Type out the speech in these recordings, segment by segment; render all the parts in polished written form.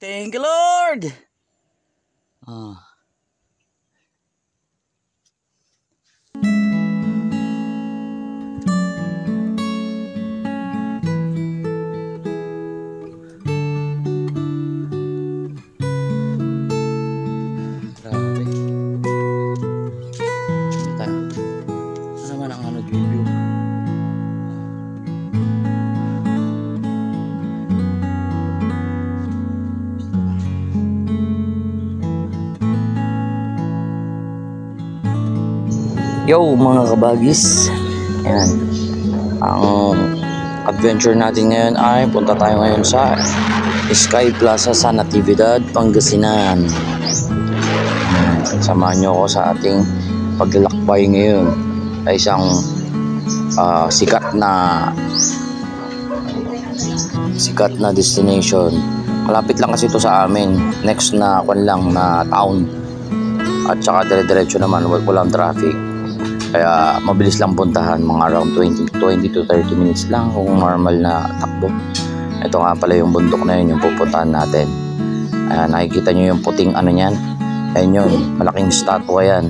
Thank you, Lord. Grabe. Kita. Ano naman ang ano view? Yo mga kabagis, ayan, ang adventure natin ngayon ay punta tayo ngayon sa Sky Plaza sa Natividad, Pangasinan. Samahan nyo ako sa ating paglalakbay ngayon ay isang sikat na destination. Malapit lang kasi ito sa amin, next na kwan lang na town, at saka dire-diretso naman, walang traffic. Kaya mabilis lang puntahan, mga around 20 to 30 minutes lang kung normal na takbo. Ito nga pala yung bundok na yun, yung pupuntahan natin. Ayan, nakikita nyo yung puting ano nyan. Ayan yun, malaking statwa yan.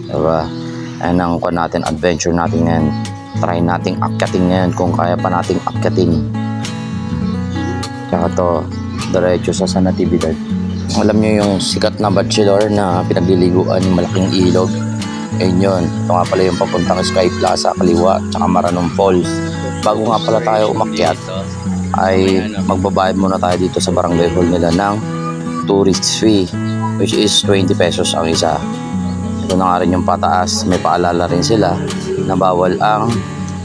Diba? Ayan ang kung natin, adventure natin ngayon. Try nating akyatin ngayon kung kaya pa nating akyatin. Kaya to, diretso sa Natividad. Alam nyo yung sikat na bachelor na pinagliliguan yung malaking ilog. Ayun yun. Ito nga pala yung papuntang Sky Plaza, kaliwa, tsaka Maranong Falls. Bago nga pala tayo umakyat, ay magbabayad muna tayo dito sa barangay hall nila ng tourist fee, which is 20 pesos ang isa. Ito na nga rin yung pataas. May paalala rin sila na bawal ang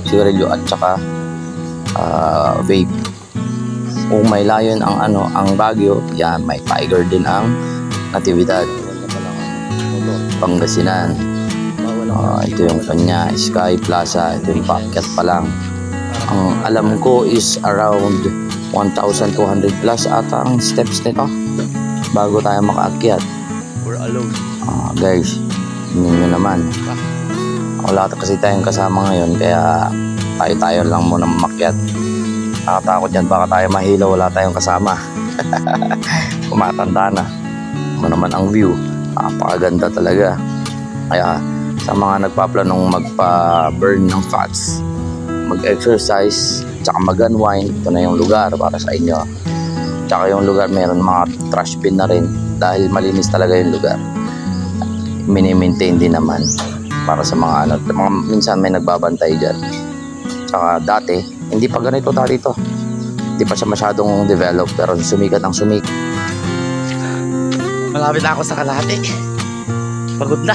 sigarilyo at tsaka vape. Kung may layon ang Baguio, yan, may tiger din ang Natividad, Pangasinan. Ito yung kanya, Sky Plaza. Ito yung paakyat pa lang. Ang alam ko is around 1,200 plus ata ang steps nito bago tayo makaakyat. We're alone. Guys, tingnan nyo naman. Wala kasi tayong kasama ngayon, kaya tayo lang muna mamakyat. Nakatakot yan, baka tayo mahilo, wala tayong kasama. Kumatanda na. Ano naman ang view, napakaganda talaga. Kaya sa mga nagpaplanong magpa-burn ng fats, mag-exercise, tsaka mag-unwind, ito na yung lugar para sa inyo. Tsaka yung lugar meron mga trash bin na rin dahil malinis talaga yung lugar. Mini-maintain din naman para sa mga minsan may nagbabantay dyan. Tsaka dati, hindi pa ganito dito. Hindi pa siya masyadong develop, pero sumikat ang sumikat. Malapit na ako sa kalahati. Pagod na.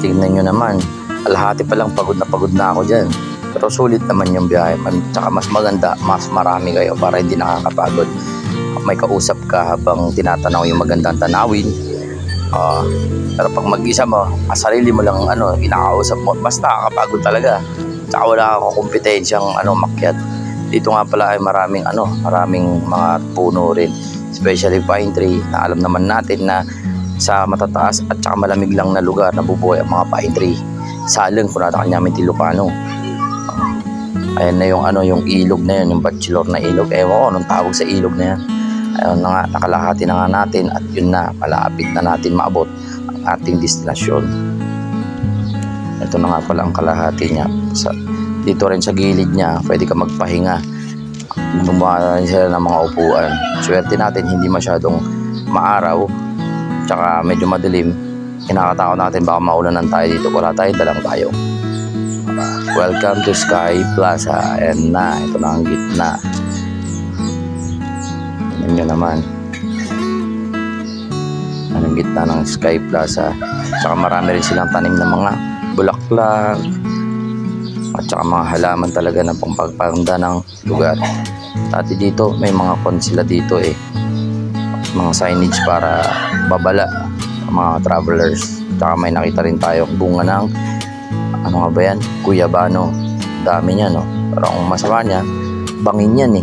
Tingnan nyo naman, kalahati pa lang pagod na ako dyan. Pero sulit naman yung biyahe. Tsaka mas maganda, mas marami kayo para hindi nakakapagod. May kausap ka habang tinatanaw yung magandang tanawin. Pero pag mag-isa mo, sarili mo lang inakausap mo, mas nakakapagod talaga. Tsaka wala kang kompetensyang makyat. Dito nga pala ay maraming mga puno rin, especially pine tree, na alam naman natin na sa matataas at saka malamig lang na lugar nabubuhay ang mga pine tree. Saleng kung nata kanya Ilocano. Ayan na yung ilog na yun, yung bachelor na ilog. Ewan ko anong tawag sa ilog na yan. Ayun na nga, nakalahati na nga natin, at yun na, malapit na natin maabot ang ating destinasyon. Ito na nga pala ang kalahati niya. Dito rin sa gilid niya, pwede ka magpahinga. Gumawa rin sila ng mga upuan. Swerte natin, hindi masyadong maaraw, tsaka medyo madilim. Kinakatakot natin baka maulanan tayo dito. Wala tayo, dalang tayo. Welcome to Sky Plaza. Ayan na, ito na ang gitna. Tignan nyo naman. Anong gitna ng Sky Plaza. Tsaka marami rin silang tanim ng mga bulaklak at saka mga halaman talaga na pangpagpaganda ng lugar. Dati dito may mga kon sila dito mga signage para babala mga travelers. Tsaka may nakita rin tayo bunga ng ano nga ba yan? Guyabano. Dami niya, no? Pero ang masama niya, bangin yan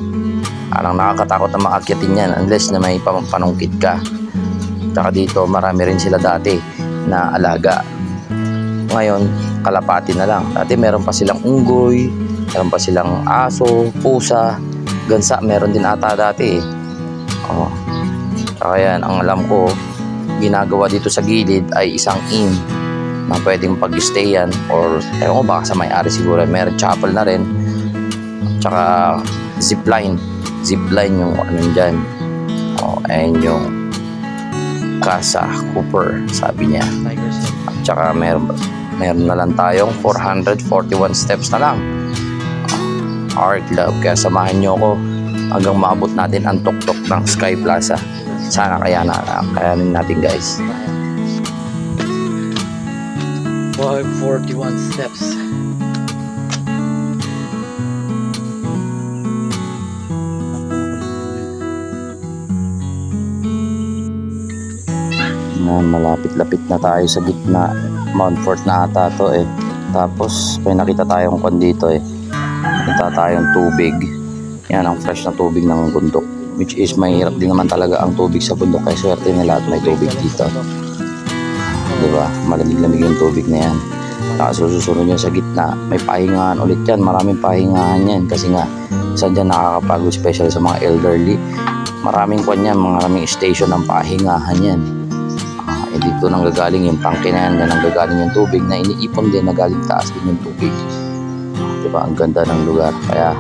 Parang nakakatakot na maakyatin yan unless na may panungkit ka. Tsaka dito marami rin sila dati na alaga. Ngayon, kalapati na lang. Dati meron pa silang unggoy, meron pa silang aso, pusa, gansa, meron din ata dati eh. Oh. Kaya yan, ang alam ko, ginagawa dito sa gilid ay isang inn na pwedeng pag-stayan or ewan ko baka sa may-ari siguro. Meron chapel na rin. Tsaka zipline yung ano dyan. Oh, ayan yung Casa Cooper, sabi niya. At tsaka meron na lang tayong 441 steps na lang. Art Love, kaya samahan nyo ako hanggang maabot natin ang tuktok ng Sky Plaza. Sana kayanin natin guys. 541 steps. Malapit-lapit na tayo sa gitna. Mount Fort na ata to eh. Tapos may nakita tayong kwan dito eh. Nakita tayong tubig. Yan ang fresh na tubig ng bundok. Which is mahirap din naman talaga ang tubig sa bundok. Kaya swerte nila at may tubig dito. Diba? Malamig-lamig yung tubig na yan. Tapos susunod yan sa gitna. May pahingahan ulit yan. Maraming pahingahan yan. Kasi nga, saan dyan nakakapagod, special sa mga elderly. Maraming kwan yan. Maraming station ng pahingahan yan. Dito nang gagaling yung tangke na yan. Yan ang gagaling yung tubig na iniipon din na galing taas din yung tubig. Diba? Ang ganda ng lugar. Kaya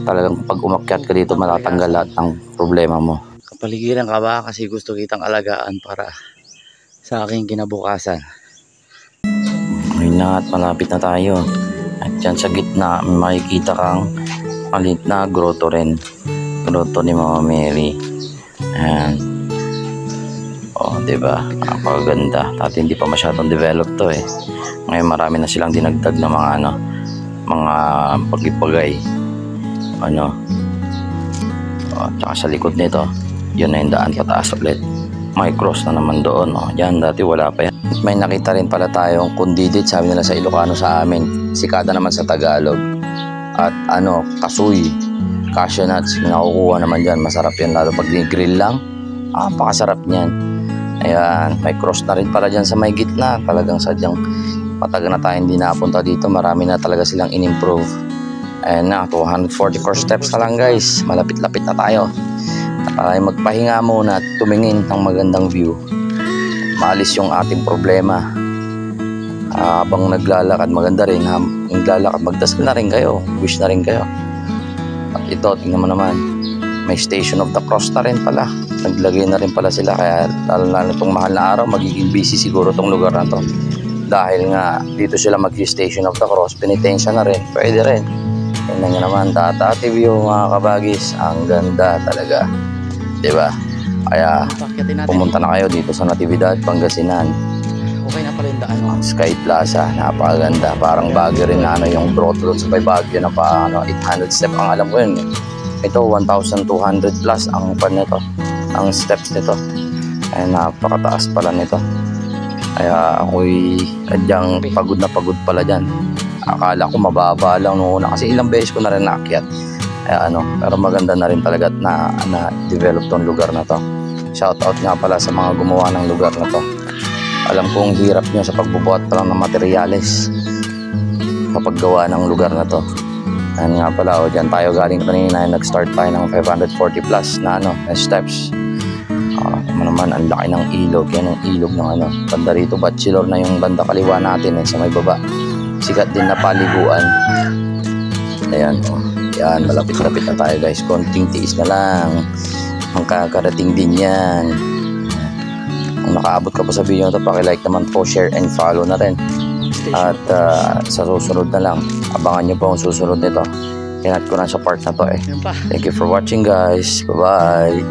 talagang pag umakyat ka dito matatanggal lahat ng problema mo. Kapaligiran ka ba kasi gusto kitang alagaan para sa aking kinabukasan? Ayun na at malapit na tayo. At dyan sa gitna may makikita kang maliit na grotto rin. Grotto ni Mama Mary. Ayan. O, diba? Napakaganda. Dati hindi pa masyadong develop to eh. Ngayon marami na silang dinagdag na mga pagipagay. O, tsaka sa likod nito, yun na yung daan pataas ulit. May cross na naman doon. O, yan, dati wala pa yan. May nakita rin pala tayong kundidit, sabi nila sa Ilocano sa amin. Sikada naman sa Tagalog. At kasuy. Cashew nuts. Nakukuha naman dyan. Masarap yan. Lalo pag grill lang. Pakasarap niyan. Ayan. May cross na rin pala dyan sa may gitna. Talagang sadyang matagal na tayo hindi napunta dito. Marami na talaga silang in-improve. Ayan na. 244 steps na lang guys. Malapit-lapit na tayo. At magpahinga muna at tumingin ng magandang view. Maalis yung ating problema. Habang naglalakad, maganda rin. Naglalakad, magdasal na rin kayo. Wish na rin kayo. At ito, tingnan mo naman. May Station of the Cross na rin pala. Naglagay na rin pala sila. Kaya lalo itong mahal na araw, magiging busy siguro itong lugar na to. Dahil nga, dito sila mag-Station of the Cross. Penitensya na rin. Pwede rin. Tingnan nyo naman. Tata-TV yung mga kabagis. Ang ganda talaga. Diba? Kaya pumunta na kayo dito sa Natividad, Pangasinan. Okay na pala yung daan. Sky Plaza, napakaganda. Parang Baguio rin na yung grotto doon sa may Baguio na 800 step. Ang alam ko yun. Ito 1,200 plus ang pan nito. Ang steps nito. Kaya napakataas pala nito. Kaya ako'y adyang pagod na pagod pala dyan. Akala ko mababa lang noon una. Kasi ilang beses ko na rin naakyat. Kaya pero maganda na rin talaga na develop tong lugar na to. Shout out nga pala sa mga gumawa ng lugar na to. Alam kong hirap nyo sa pagbubuhat pa lang ng materyales kapag gawa ng lugar na to. Ayan nga pala, dyan tayo galing kanina, nag-start tayo ng 540 plus na steps. Naman ang laki ng ilog, yan ang ilog ng banda rito, Bachelor na yung banda kaliwa natin sa may baba. Sikat din na paliguan. Ayan, yan, malapit-lapit na tayo guys. Konting tiis na lang. Magkakarating din yan. Kung nakaabot ka pa sa video na ito, pakilike naman po, share and follow na rin. At sa susunod na lang, abangan nyo po ang susunod nito. Kinat ko na sa part na to eh. Thank you for watching guys. Bye-bye.